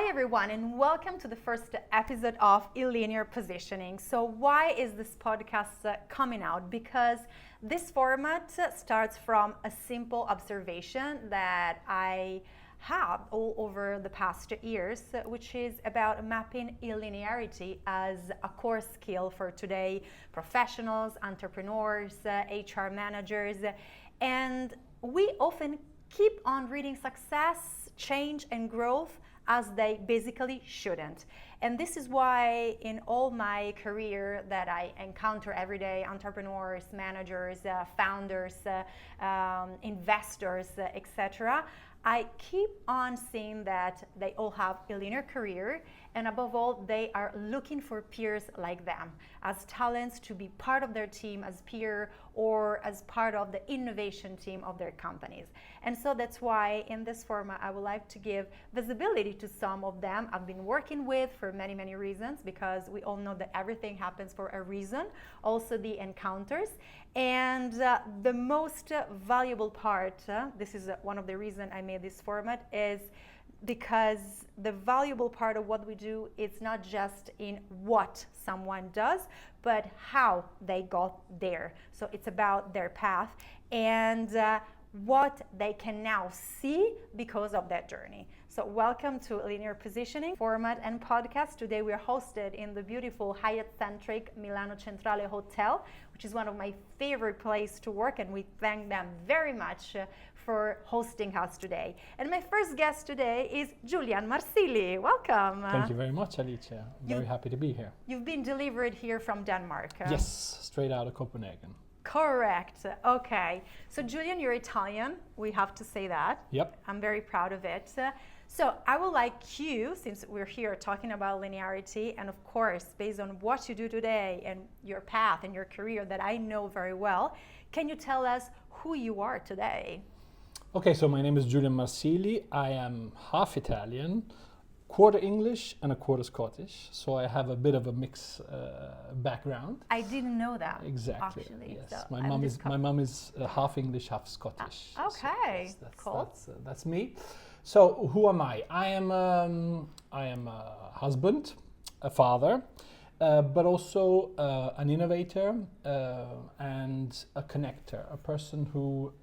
everyone, and welcome to the first episode of Illinear Positioning. So why is this podcast coming out? Because this format starts from a simple observation that I have all over the past years, which is about mapping illinearity as a core skill for today professionals, entrepreneurs, HR managers, and we often keep on reading success, change, and growth as they basically shouldn't. And this is why in all my career that I encounter every day, entrepreneurs, managers, founders, investors, etc., I keep on seeing that they all have a linear career, and above all, they are looking for peers like them as talents to be part of their team as peer or as part of the innovation team of their companies. And so that's why in this format, I would like to give visibility to some of them I've been working with for many, many reasons, because we all know that everything happens for a reason, also the encounters. And the most valuable part, this is one of the reasons I made this format, is because the valuable part of what we do is not just in what someone does, but how they got there. So it's about their path and what they can now see because of that journey. So welcome to Illinear Positioning format and podcast. Today we are hosted in the beautiful Hyatt-centric Milano Centrale Hotel, which is one of my favorite places to work, and we thank them very much for hosting us today. And my first guest today is Julian Marsili. Welcome. Thank you very much, Alicia. I'm very happy to be here. You've been delivered here from Denmark. Yes, straight out of Copenhagen. Correct. Okay. So Julian, you're Italian. We have to say that. Yep. I'm very proud of it. So I would like you, since we're here talking about linearity, and of course, based on what you do today and your path and your career that I know very well, can you tell us who you are today? Okay, so my name is Julian Marsili. I am half Italian, quarter English and a quarter Scottish. So I have a bit of a mixed background. I didn't know that. Exactly. Actually. Yes. So my mum is half English, half Scottish. Okay. So Cool. That's me. So who am I? I am a husband, a father, but also an innovator and a connector, a person who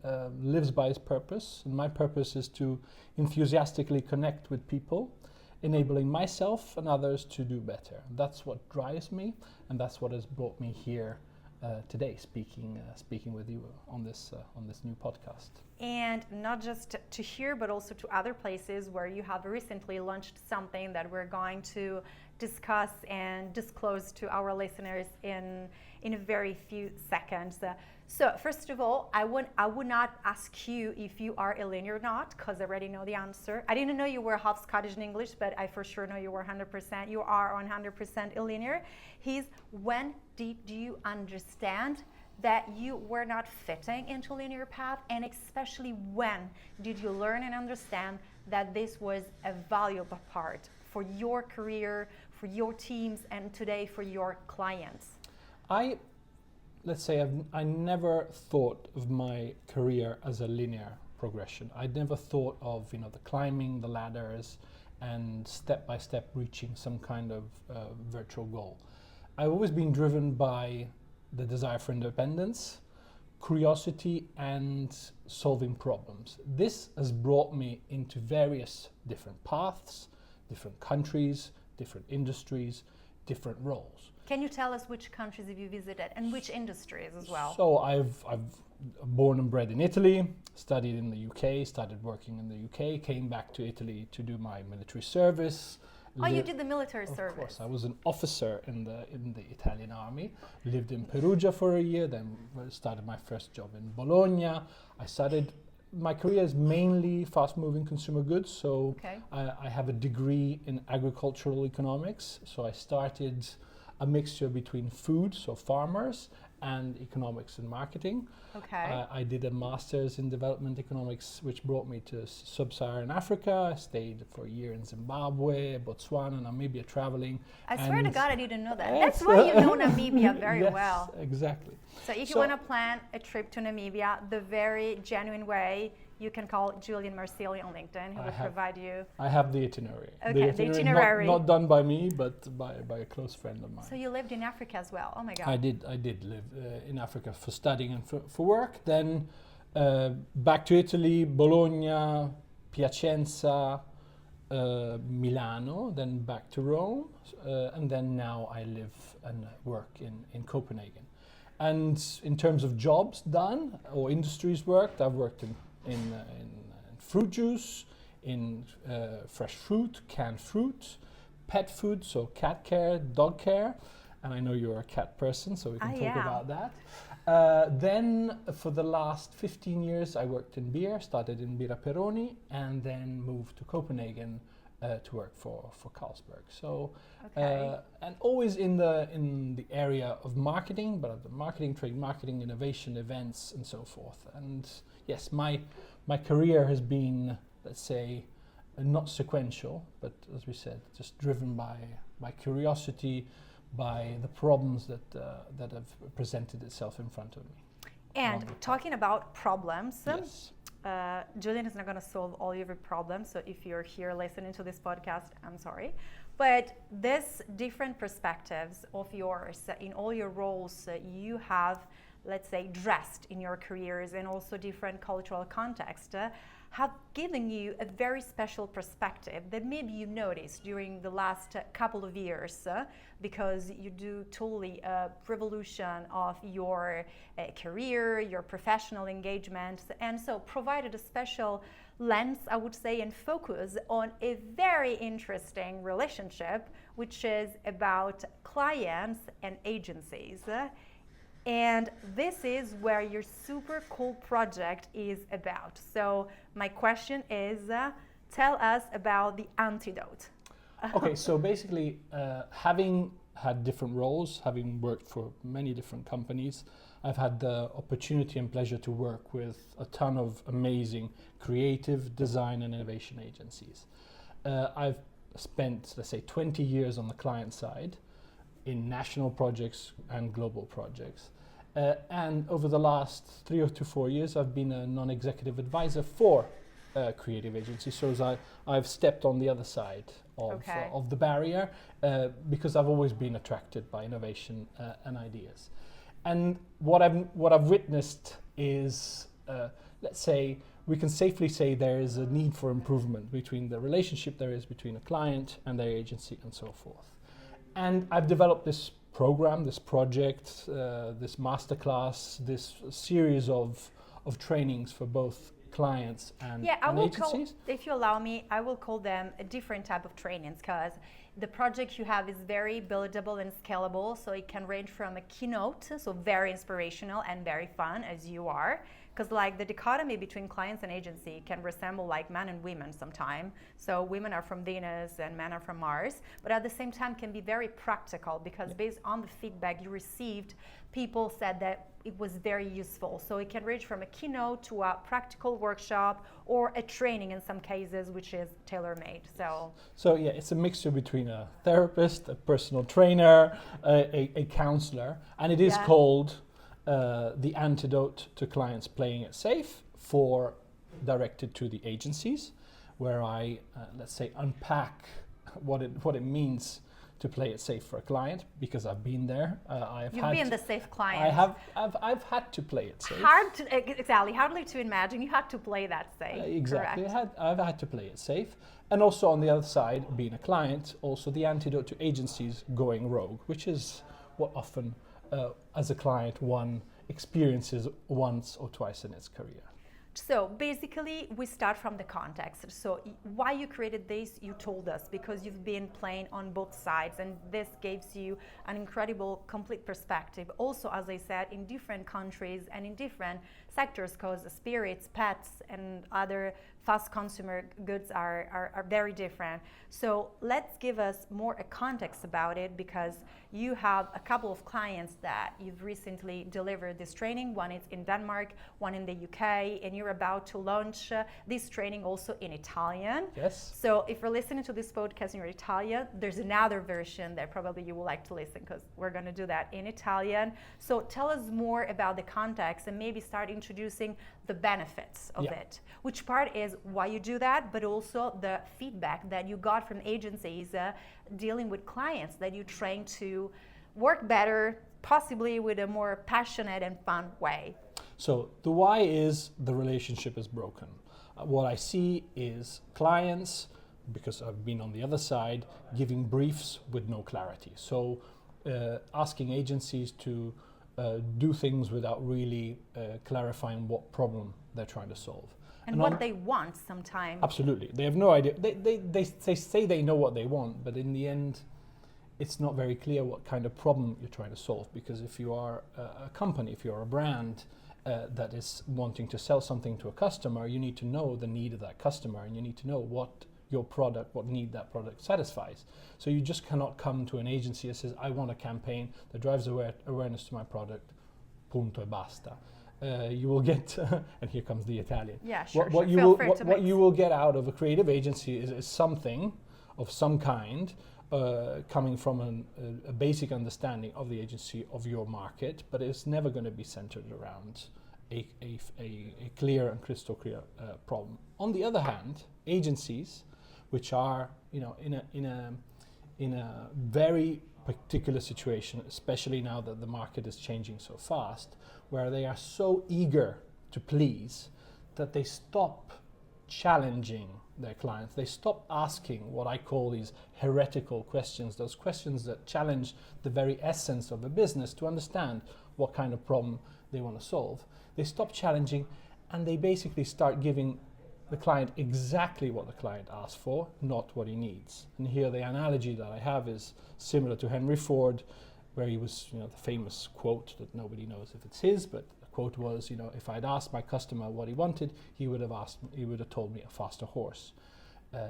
lives by his purpose. And my purpose is to enthusiastically connect with people, enabling myself and others to do better. That's what drives me, and that's what has brought me here today, speaking with you on this new podcast. And not just to here, but also to other places where you have recently launched something that we're going to discuss and disclose to our listeners in a very few seconds. So first of all, I would not ask you if you are Illinear or not, because I already know the answer. I didn't know you were half Scottish and English, but I for sure know you were 100%. You are 100% Illinear. When did you understand that you were not fitting into a linear path, and especially when did you learn and understand that this was a valuable part for your career, for your teams, and today for your clients? I never thought of my career as a linear progression. I never thought of the climbing the ladders and step by step reaching some kind of virtual goal. I've always been driven by the desire for independence, curiosity, and solving problems. This has brought me into various different paths, different countries, different industries, different roles. Can you tell us which countries have you visited and which industries as well? So I've born and bred in Italy, studied in the UK, started working in the UK, came back to Italy to do my military service. Oh, you did the military service. Of course, I was an officer in the Italian army. Lived in Perugia for a year, then started my first job in Bologna. My career is mainly fast-moving consumer goods, so okay. I have a degree in agricultural economics. So I started a mixture between food, so farmers, and economics and marketing. Okay. I did a master's in development economics, which brought me to sub-Saharan Africa. I stayed for a year in Zimbabwe, Botswana, Namibia, traveling. I swear to God, I didn't know that. That's why you know Namibia very well. Exactly. So if you want to plan a trip to Namibia the very genuine way, you can call Julian Marsili on LinkedIn. He will provide you. I have the itinerary. Okay, the itinerary. Not done by me, but by a close friend of mine. So you lived in Africa as well. Oh my God. I did live in Africa for studying and for work. Then back to Italy, Bologna, Piacenza, Milano, then back to Rome, and then now I live and work in Copenhagen. And in terms of jobs done or industries worked, I've worked in fruit juice, in fresh fruit, canned fruit, pet food, so cat care, dog care, and I know you're a cat person, so we can talk about that. Then for the last 15 years I worked in beer, started in Birra Peroni, and then moved to Copenhagen to work for Carlsberg. So and always in the area of marketing, but the marketing, trade marketing, innovation, events, and so forth. And yes, my career has been, let's say, not sequential, but as we said, just driven by curiosity, by the problems that have presented itself in front of me. And talking about problems, yes. Julian is not going to solve all your problems, so if you're here listening to this podcast, I'm sorry. But these different perspectives of yours in all your roles you have, let's say, dressed in your careers and also different cultural context, have given you a very special perspective that maybe you noticed during the last couple of years because you do totally a revolution of your career, your professional engagements, and so provided a special lens, I would say, and focus on a very interesting relationship, which is about clients and agencies. And this is where your super cool project is about. So my question is, tell us about the Antidote. Okay, so basically, having had different roles, having worked for many different companies, I've had the opportunity and pleasure to work with a ton of amazing creative design and innovation agencies. I've spent, let's say, 20 years on the client side in national projects and global projects. And over the last 3 to 4 years, I've been a non-executive advisor for creative agencies. So I've stepped on the other side of the barrier because I've always been attracted by innovation and ideas. And what I've witnessed is, let's say, we can safely say there is a need for improvement between the relationship there is between a client and their agency and so forth. And I've developed this program, this project, this masterclass, this series of trainings for both clients and agencies. If you allow me, I will call them a different type of trainings because the project you have is very buildable and scalable. So it can range from a keynote, so very inspirational and very fun as you are. Because like the dichotomy between clients and agency can resemble like men and women sometime. So women are from Venus and men are from Mars, but at the same time can be very practical because based on the feedback you received, people said that it was very useful. So it can range from a keynote to a practical workshop or a training in some cases, which is tailor-made. So yeah, it's a mixture between a therapist, a personal trainer, a counselor, and it is called the Antidote to Clients Playing It Safe, directed to the agencies, where I, let's say, unpack what it means to play it safe for a client, because I've been there. You've been the safe client. I've had to play it safe. Hardly to imagine you had to play that safe. Exactly, I've had to play it safe. And also on the other side, being a client, also the antidote to agencies going rogue, which is what often as a client one experiences once or twice in its career. So basically we start from the context. So why you created this, you told us, because you've been playing on both sides and this gives you an incredible complete perspective. Also, as I said, in different countries and in different sectors, because spirits, pets and other fast consumer goods are very different. So let's give us more a context about it, because you have a couple of clients that you've recently delivered this training. One is in Denmark, one in the UK, and you're about to launch this training also in Italian. Yes. So if you're listening to this podcast and you're Italian, there's another version that probably you would like to listen, because we're going to do that in Italian. So tell us more about the context and maybe start introducing the benefits of it. Which part is why you do that, but also the feedback that you got from agencies dealing with clients that you train to work better, possibly with a more passionate and fun way. So the why is the relationship is broken. What I see is clients, because I've been on the other side, giving briefs with no clarity. So asking agencies to do things without really clarifying what problem they're trying to solve. And what they want sometimes. Absolutely. They have no idea. They say they know what they want, but in the end, it's not very clear what kind of problem you're trying to solve. Because if you are a company, if you're a brand that is wanting to sell something to a customer, you need to know the need of that customer, and you need to know what your product, what need that product satisfies. So you just cannot come to an agency that says, I want a campaign that drives awareness to my product, punto e basta. You will get, and here comes the Italian. Yeah, sure. What you will get out of a creative agency is something of some kind, coming from a basic understanding of the agency, of your market, but it's never going to be centered around a clear and crystal clear problem. On the other hand, agencies, which are in a very particular situation, especially now that the market is changing so fast, where they are so eager to please that they stop challenging their clients. They stop asking what I call these heretical questions, those questions that challenge the very essence of a business to understand what kind of problem they want to solve. They stop challenging, and they basically start giving the client exactly what the client asks for, not what he needs. And here the analogy that I have is similar to Henry Ford, where he was, the famous quote that nobody knows if it's his, but the quote was, if I'd asked my customer what he wanted, he would have told me a faster horse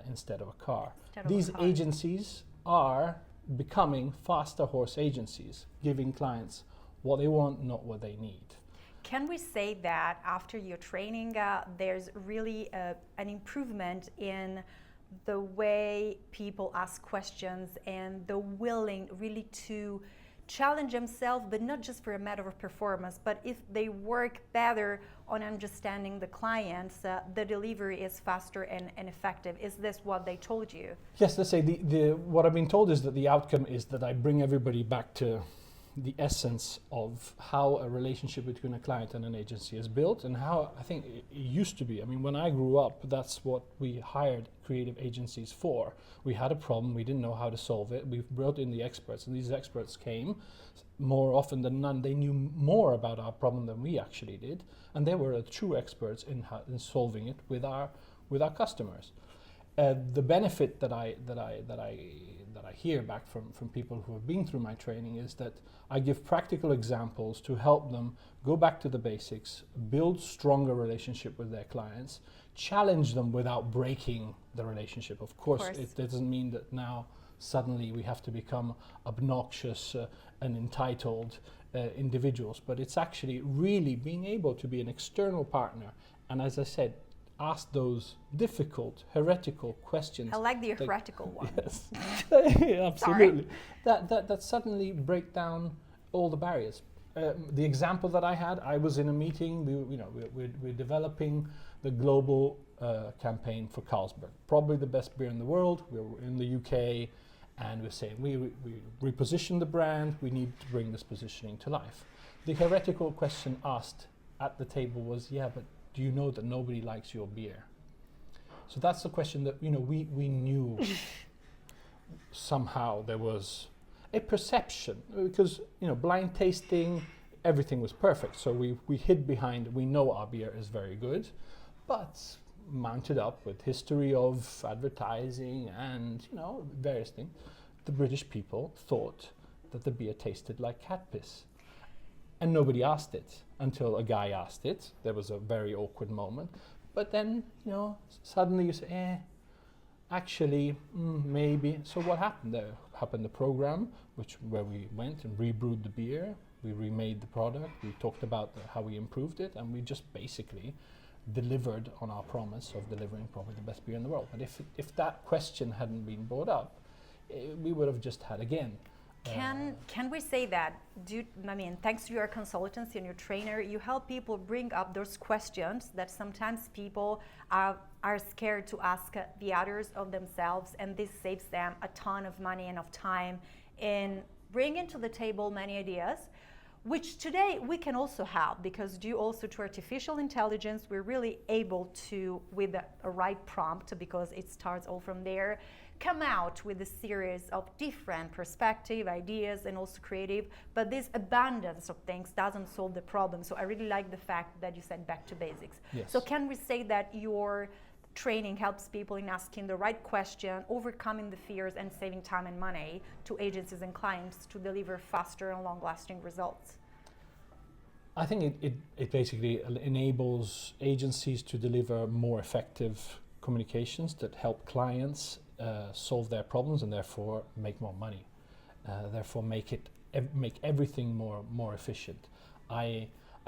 instead of a car. These agencies are becoming faster horse agencies, giving clients what they want, not what they need. Can we say that after your training, there's really an improvement in the way people ask questions and the willing really to challenge themselves, but not just for a matter of performance, but if they work better on understanding the clients, the delivery is faster and effective. Is this what they told you? Yes, let's say what I've been told is that the outcome is that I bring everybody back to the essence of how a relationship between a client and an agency is built, and how I think it used to be. I mean, when I grew up, that's what we hired creative agencies for. We had a problem, we didn't know how to solve it, we brought in the experts, and these experts came. More often than none, they knew more about our problem than we actually did, and they were true experts in solving it with our customers. The benefit that I hear back from people who have been through my training is that I give practical examples to help them go back to the basics, build stronger relationship with their clients, challenge them without breaking the relationship. Of course. It doesn't mean that now suddenly we have to become obnoxious and entitled individuals, but it's actually really being able to be an external partner, and as I said, ask those difficult, heretical questions. I like the heretical one. Yes, absolutely. That suddenly break down all the barriers. The example that I had, I was in a meeting. We're developing the global campaign for Carlsberg, probably the best beer in the world. We're in the UK, and we're saying we reposition the brand. We need to bring this positioning to life. The heretical question asked at the table was, but do you know that nobody likes your beer? So that's the question that we knew somehow there was a perception, because blind tasting, everything was perfect. So we hid behind, we know our beer is very good, but mounted up with history of advertising and various things, the British people thought that the beer tasted like cat piss. And nobody asked it until a guy asked it. There was a very awkward moment. but then, suddenly you say, actually, maybe. So what happened there? Happened the program, where we went and rebrewed the beer, we remade the product, we talked about how we improved it, and we just basically delivered on our promise of delivering probably the best beer in the world. But if that question hadn't been brought up, we would have just had again. Can we say that, thanks to your consultancy and your trainer, you help people bring up those questions that sometimes people are scared to ask the others of themselves, and this saves them a ton of money and of time in bringing to the table many ideas, which today we can also have, because due also to artificial intelligence, we're really able to, with a right prompt, because it starts all from there, come out with a series of different perspective, ideas, and also creative, but this abundance of things doesn't solve the problem. So I really like the fact that you said back to basics. Yes. So can we say that your training helps people in asking the right question, overcoming the fears, and saving time and money to agencies and clients to deliver faster and long-lasting results? I think it basically enables agencies to deliver more effective communications that help clients solve their problems and therefore make more money. Therefore make everything more efficient.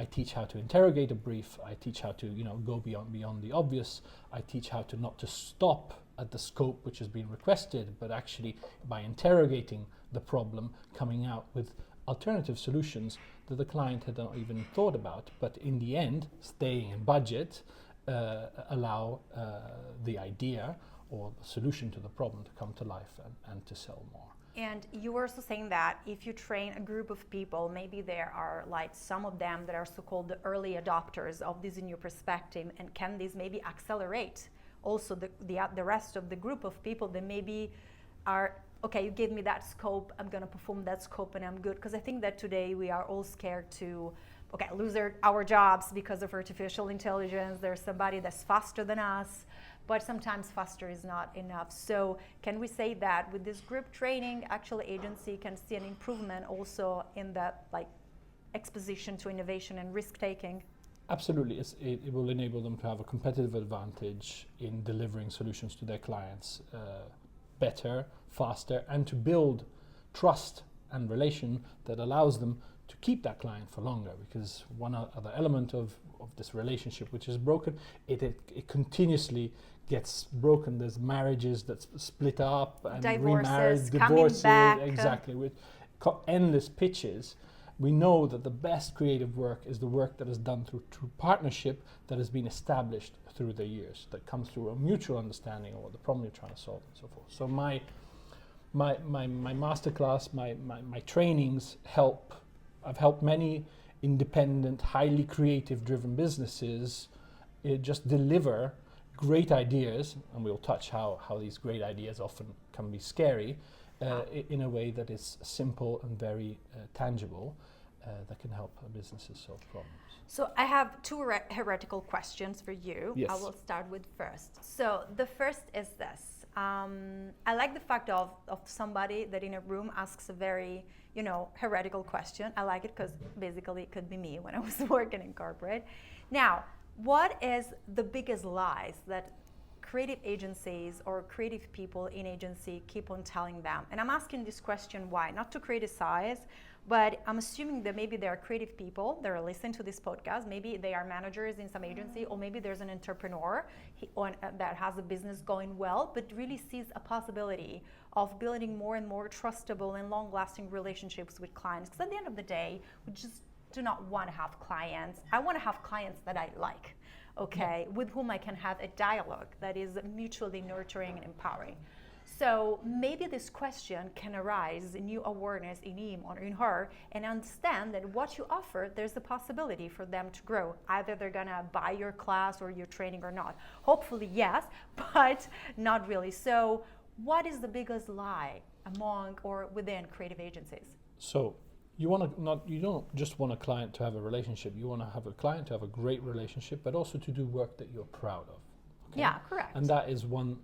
I teach how to interrogate a brief. I teach how to go beyond the obvious. I teach how to not to stop at the scope which has been requested, but actually by interrogating the problem, coming out with alternative solutions that the client had not even thought about, but in the end, staying in budget, allow the idea or the solution to the problem to come to life and to sell more. And you were also saying that if you train a group of people, maybe there are like some of them that are so-called the early adopters of this new perspective, and can this maybe accelerate also the rest of the group of people that maybe are, okay, you gave me that scope, I'm going to perform that scope and I'm good. Because I think that today we are all scared to lose our jobs because of artificial intelligence. There's somebody that's faster than us, but sometimes faster is not enough. So can we say that with this group training, actual agency can see an improvement also in the exposition to innovation and risk taking? Absolutely, it will enable them to have a competitive advantage in delivering solutions to their clients better, faster, and to build trust and relation that allows them to keep that client for longer. Because one other element of this relationship which is broken, it continuously gets broken. There's marriages that split up and remarried, divorces, exactly, with endless pitches. We know that the best creative work is the work that is done through partnership that has been established through the years, that comes through a mutual understanding of what the problem you're trying to solve and so forth. So my masterclass, my trainings I've helped many independent, highly creative driven businesses just deliver great ideas, and we'll touch how these great ideas often can be scary, in a way that is simple and very tangible, that can help businesses solve problems. So I have two heretical questions for you. Yes. I will start with first. So the first is this. I like the fact of somebody that in a room asks a very, heretical question. I like it because basically it could be me when I was working in corporate. Now, what is the biggest lies that creative agencies or creative people in agency keep on telling them? And I'm asking this question why? Not to criticize, but I'm assuming that maybe there are creative people that are listening to this podcast. Maybe they are managers in some agency, or maybe there's an entrepreneur that has a business going well, but really sees a possibility of building more and more trustable and long-lasting relationships with clients. Because at the end of the day, we just do not want to have clients. I want to have clients that I like, with whom I can have a dialogue that is mutually nurturing and empowering. So maybe this question can arise a new awareness in him or in her, and understand that what you offer, there's a possibility for them to grow. Either they're gonna buy your class or your training or not. Hopefully yes, but not really. So what is the biggest lie among or within creative agencies? So you don't just want a client to have a relationship. You want to have a client to have a great relationship, but also to do work that you're proud of. Okay? Yeah, correct. And that is one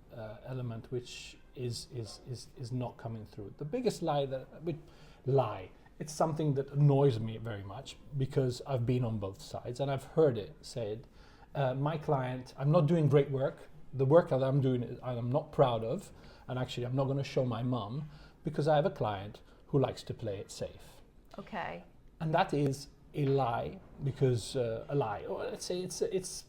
element which is not coming through. The biggest lie it's something that annoys me very much, because I've been on both sides and I've heard it said my client, I'm not doing great work. The work that I'm doing, I'm not proud of, and actually I'm not going to show my mum because I have a client who likes to play it safe. Okay. And that is a lie, because a lie, or let's say it's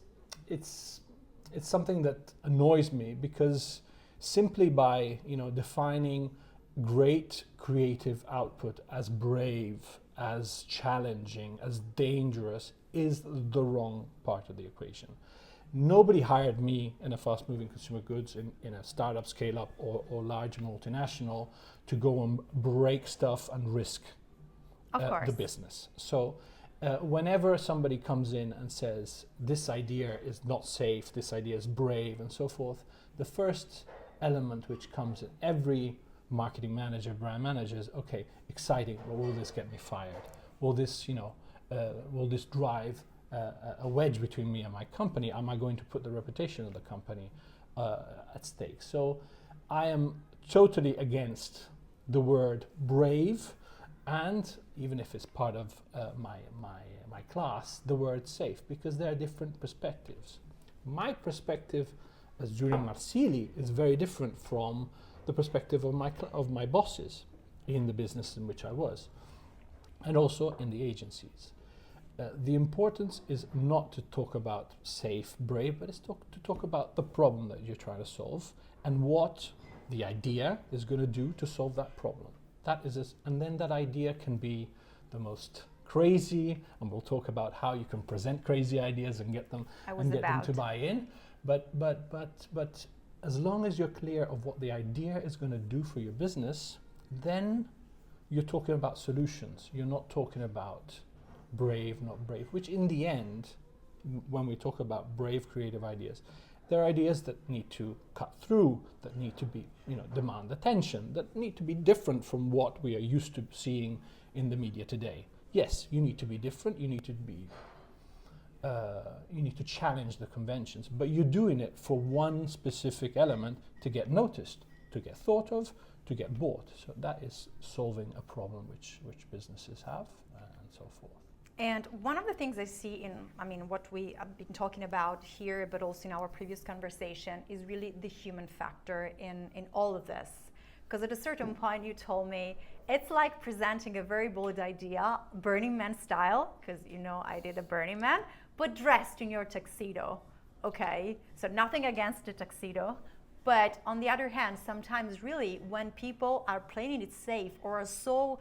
something that annoys me, because simply by defining great creative output as brave, as challenging, as dangerous, is the wrong part of the equation. Nobody hired me in a fast-moving consumer goods, in a startup, scale-up, or large multinational to go and break stuff and risk the business. So whenever somebody comes in and says, this idea is not safe, this idea is brave, and so forth, the first element which comes in every marketing manager, brand manager, is, okay, exciting, well, will this get me fired? Will this, will this drive a wedge between me and my company? Am I going to put the reputation of the company at stake? So I am totally against the word brave, and even if it's part of my class, the word safe, because there are different perspectives. My perspective as Julian Marsili is very different from the perspective of my bosses in the business in which I was, and also in the agencies. The importance is not to talk about safe, brave, but it's to talk about the problem that you're trying to solve and what the idea is going to do to solve that problem. That is, and then that idea can be the most crazy, and we'll talk about how you can present crazy ideas and get them to buy in. But as long as you're clear of what the idea is going to do for your business, then you're talking about solutions. You're not talking about brave, not brave, which in the end, when we talk about brave creative ideas, there are ideas that need to cut through, that need to be, demand attention, that need to be different from what we are used to seeing in the media today. Yes, you need to be different, you need to be, you need to challenge the conventions, but you're doing it for one specific element to get noticed, to get thought of, to get bought. So that is solving a problem which businesses have, and so forth. And one of the things I see in, what we have been talking about here, but also in our previous conversation, is really the human factor in all of this. Because at a certain point you told me, it's like presenting a very bold idea, Burning Man style, because I did a Burning Man, but dressed in your tuxedo, okay? So nothing against the tuxedo, but on the other hand, sometimes really when people are playing it safe or are so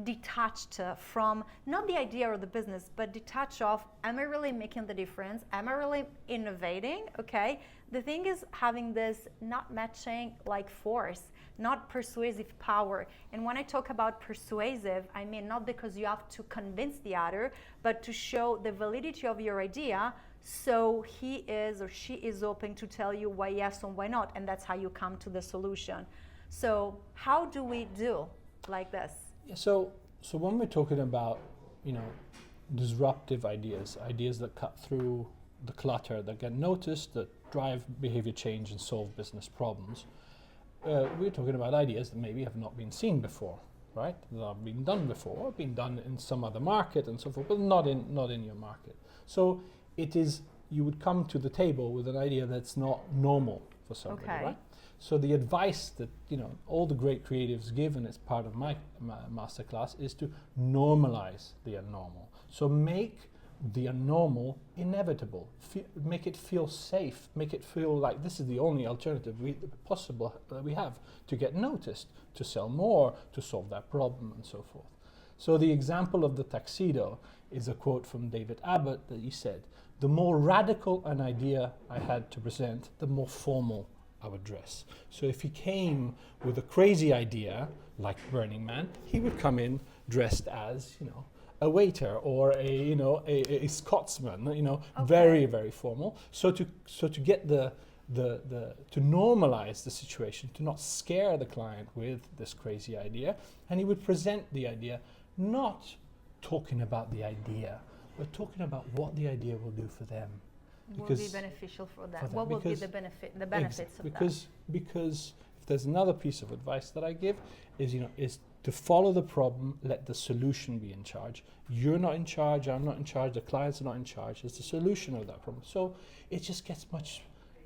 detached from not the idea or the business, but detached of, am I really making the difference? Am I really innovating? Okay. The thing is having this not matching like force, not persuasive power. And when I talk about persuasive, I mean not because you have to convince the other, but to show the validity of your idea, so he is or she is open to tell you why yes and why not, and that's how you come to the solution. So how do we do like this? So when we're talking about, disruptive ideas that cut through the clutter, that get noticed, that drive behavior change and solve business problems, we're talking about ideas that maybe have not been seen before, right? That have been done before, been done in some other market and so forth, but not in your market. So it is, you would come to the table with an idea that's not normal for somebody, right? So the advice that all the great creatives give, and it's part of my masterclass, is to normalize the abnormal. So make the abnormal inevitable. Make it feel safe. Make it feel like this is the only alternative possible that we have to get noticed, to sell more, to solve that problem, and so forth. So the example of the tuxedo is a quote from David Abbott that he said, "The more radical an idea I had to present, the more formal I would dress." So if he came with a crazy idea like Burning Man, he would come in dressed as a waiter or a Scotsman, very, very formal. So to get to normalize the situation, to not scare the client with this crazy idea, and he would present the idea not talking about the idea, but talking about what the idea will do for them. Will be beneficial for them. What will be the benefits of that? Because if there's another piece of advice that I give is to follow the problem, let the solution be in charge. You're not in charge, I'm not in charge, the clients are not in charge. It's the solution of that problem. So it just gets much...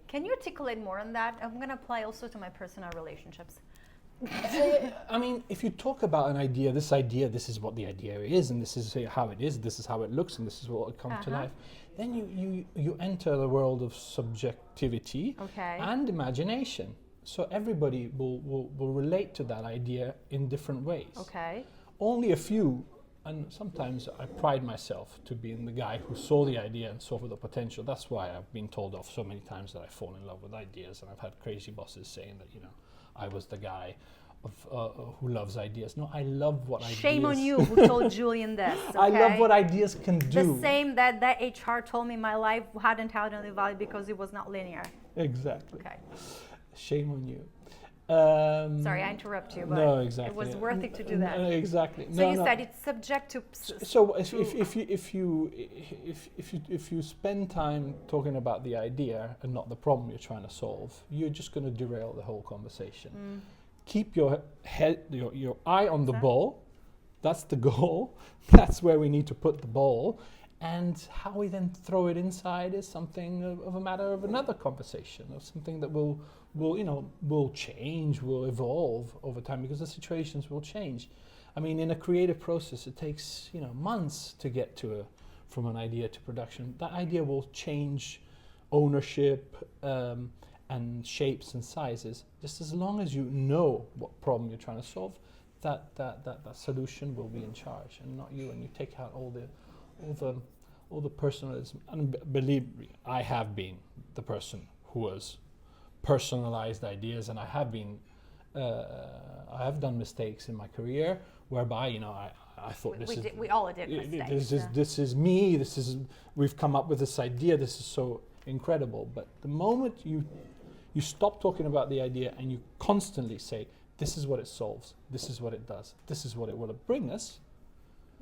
Can you articulate more on that? I'm going to apply also to my personal relationships. I mean, if you talk about an idea, this is what the idea is, and this is how it is, this is how it looks, and this is what will come to life, then you enter the world of subjectivity and imagination. So everybody will relate to that idea in different ways. Okay. Only a few, and sometimes I pride myself to being the guy who saw the idea and saw the potential. That's why I've been told off so many times that I fall in love with ideas, and I've had crazy bosses saying that, I was the guy who loves ideas. No, I love what ideas... Shame on you who told Julian this, okay? I love what ideas can do. The same that HR told me my life hadn't had any value because it was not linear. Exactly. Okay. Shame on you. Sorry, I interrupt you, but no, exactly. it was worth it to do that. Exactly. So you said it's subject to... So if you spend time talking about the idea and not the problem you're trying to solve, you're just going to derail the whole conversation. Keep your head, your eye on the ball. That's the goal. That's where we need to put the ball. And how we then throw it inside is something of a matter of another conversation, or something that will change, will evolve over time, because the situations will change. I mean, in a creative process, it takes months to get from an idea to production. That idea will change ownership and shapes and sizes. Just as long as you know what problem you're trying to solve, that solution will be in charge and not you. And you take out all the personalism. And believe me, I have been the person who has personalized ideas, and I have done mistakes in my career whereby I thought we all did mistakes. This is me. We've come up with this idea. This is so incredible. But the moment you stop talking about the idea and you constantly say, this is what it solves, this is what it does, this is what it will bring us.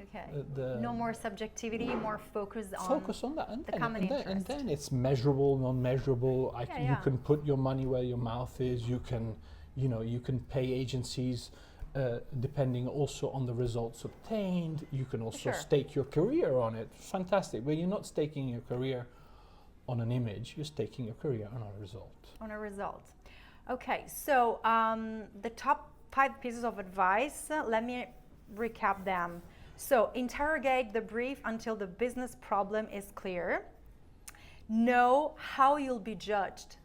Okay. No more subjectivity, more focus on that, and the common interest. And then it's measurable, non-measurable. You can put your money where your mouth is. You can pay agencies depending also on the results obtained. You can also stake your career on it. Fantastic. But you're not staking your career on an image. You're staking your career on a result. On a result. Okay. So the top 5 pieces of advice. Let me recap them. So interrogate the brief until the business problem is clear. Know how you'll be judged.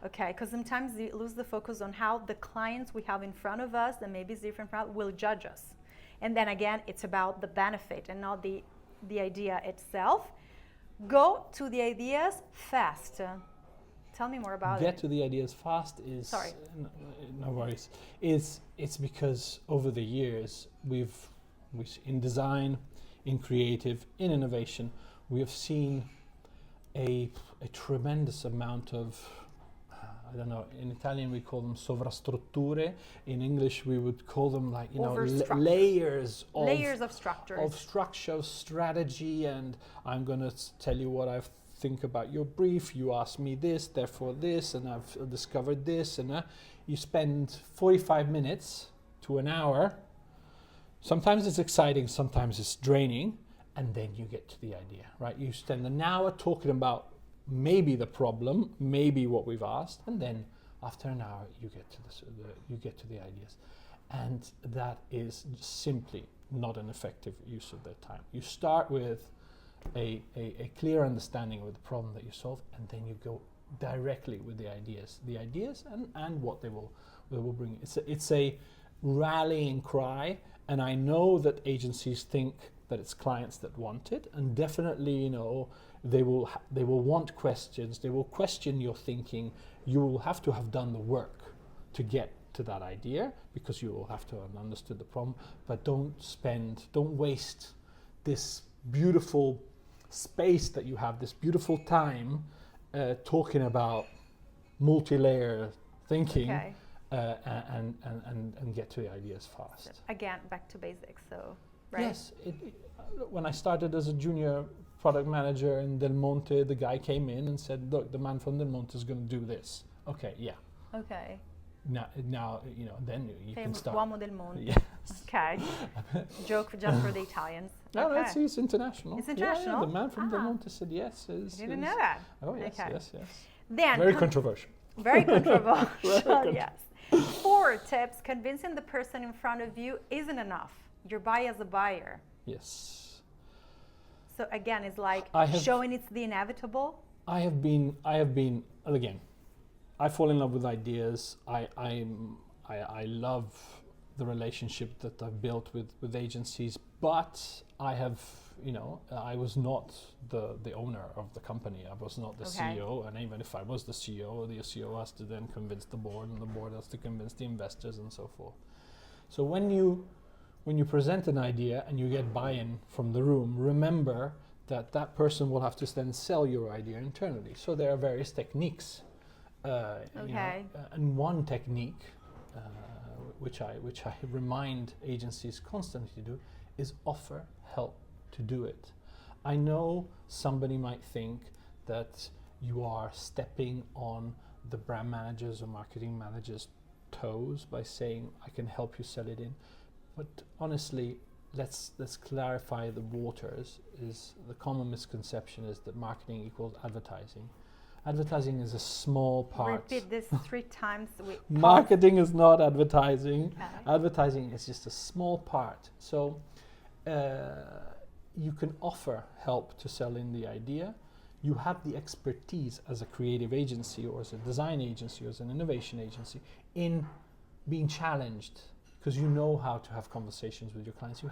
Okay, because sometimes we lose the focus on how the clients we have in front of us, that maybe is different from, will judge us. And then again, it's about the benefit and not the idea itself. Go to the ideas fast. Tell me more about it. Get to the ideas fast is... Sorry. No worries. It's because over the years, in design, in creative, in innovation, we have seen a tremendous amount of, I don't know, in Italian we call them sovrastrutture. In English we would call them layers of structure. Of structure, of strategy, and I'm going to tell you what I think about your brief. You ask me this, therefore this, and I've discovered this, and you spend 45 minutes to an hour. Sometimes it's exciting, sometimes it's draining, and then you get to the idea, right? You spend an hour talking about maybe the problem, maybe what we've asked, and then after an hour you get to the ideas, and that is simply not an effective use of their time. You start with a clear understanding of the problem that you solve, and then you go directly with the ideas and what they will bring. It's a rallying cry. And I know that agencies think that it's clients that want it, and definitely, they will want questions. They will question your thinking. You will have to have done the work to get to that idea, because you will have to have understood the problem. But don't waste this beautiful space that you have, this beautiful time talking about multi-layer thinking. Okay. And get to the ideas fast. Again, back to basics. So, right? Yes. When I started as a junior product manager in Del Monte, the guy came in and said, "Look, the man from Del Monte is going to do this." Okay, yeah. Okay. now then you can Famous start. Uomo del mondo. Yes. Okay. Joke just for the Italians. No, Okay. it's international. It's Yeah, international? the man from Del Ah. Monte said yes. I didn't know that. Oh yes, Okay. yes. Then Very controversial. Very controversial. Very Yes. 4 tips: convincing the person in front of you isn't enough. You're buy as a buyer. Yes. So again, it's like I have- showing it's the inevitable. I have been, and again, I fall in love with ideas. I love the relationship that I've built with agencies, but I have, I was not the owner of the company. I was not the Okay. CEO, and even if I was the CEO has to then convince the board, and the board has to convince the investors, and so forth. So when you present an idea and you get buy-in from the room, remember that person will have to then sell your idea internally. So there are various techniques. Okay. And one technique, which I remind agencies constantly to do, is offer help to do it. I know somebody might think that you are stepping on the brand managers or marketing managers' toes by saying, I can help you sell it in. But honestly, let's clarify the waters. Is the common misconception is that marketing equals advertising. Advertising is a small part. Repeat this 3 times. Marketing is not advertising. Okay. Advertising is just a small part. So you can offer help to sell in the idea. You have the expertise as a creative agency or as a design agency or as an innovation agency in being challenged, because you know how to have conversations with your clients. You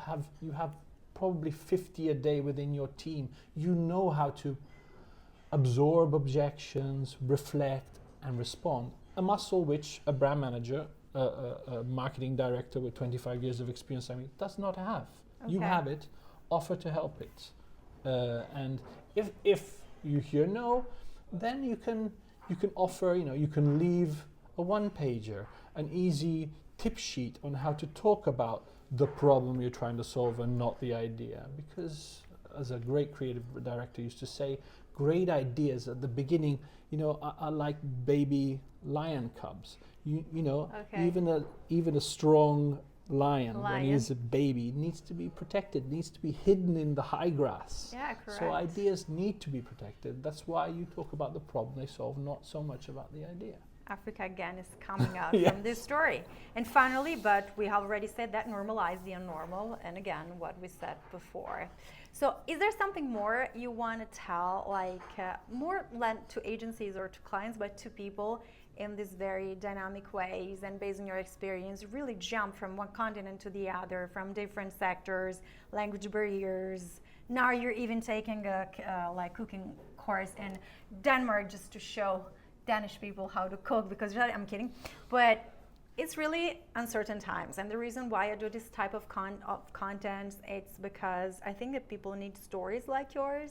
have probably 50 a day within your team. You know how to absorb objections, reflect, and respond. A muscle which a brand manager, a marketing director with 25 years of experience, does not have. Okay. You have it. Offer to help it. And if you hear no, then you can offer. You can leave a one-pager, an easy tip sheet on how to talk about the problem you're trying to solve and not the idea. Because as a great creative director used to say, great ideas at the beginning, are like baby lion cubs. Okay. Even a strong lion, when he's a baby, needs to be protected, needs to be hidden in the high grass. Yeah, correct. So ideas need to be protected. That's why you talk about the problem they solve, not so much about the idea. Africa again is coming out Yes. from this story. And finally, but we have already said that, normalize the unnormal, and again, what we said before. So is there something more you want to tell, more lent to agencies or to clients, but to people in these very dynamic ways, and based on your experience, really jump from one continent to the other, from different sectors, language barriers. Now you're even taking a cooking course in Denmark just to show Danish people how to cook, because really, I'm kidding, but it's really uncertain times, and the reason why I do this type of content, it's because I think that people need stories like yours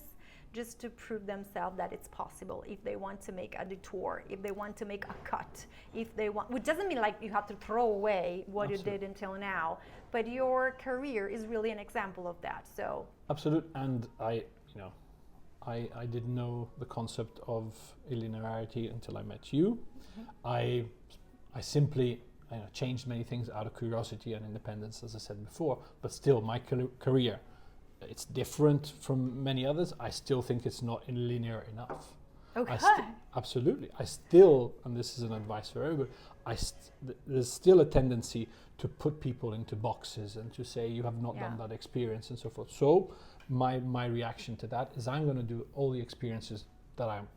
just to prove themselves that it's possible if they want to make a detour, if they want to make a cut, if they want, which doesn't mean like you have to throw away what Absolutely. you did until now, but your career is really an example of that. So Absolutely, and I didn't know the concept of illinearity until I met you. Mm-hmm. I simply changed many things out of curiosity and independence, as I said before, but still my career, it's different from many others. I still think it's not linear enough. okay. Absolutely. I still, and this is an advice for everybody, there's still a tendency to put people into boxes and to say you have not done that experience and so forth. So my reaction to that is I'm going to do all the experiences that I'm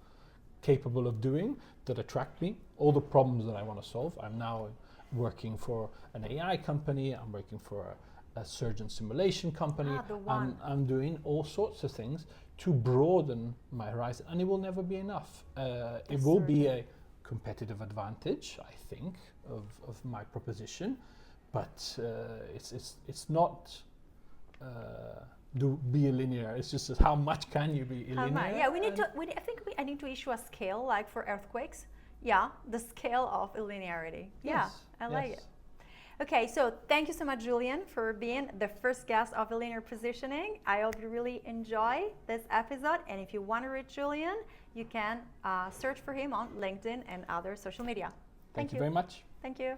capable of doing, that attract me, all the problems that I want to solve. I'm now working for an AI company, I'm working for a surgeon simulation company. I'm doing all sorts of things to broaden my horizon, and it will never be enough. It will be a competitive advantage, I think, of my proposition, but it's not be linear. It's just how much can you be linear? Yeah, I need to issue a scale like for earthquakes. Yeah, the scale of illinearity. Yes, I like it. Okay, so thank you so much, Julian, for being the first guest of Illinear Positioning. I hope you really enjoy this episode, and if you want to reach Julian, you can search for him on LinkedIn and other social media. Thank you very much. Thank you.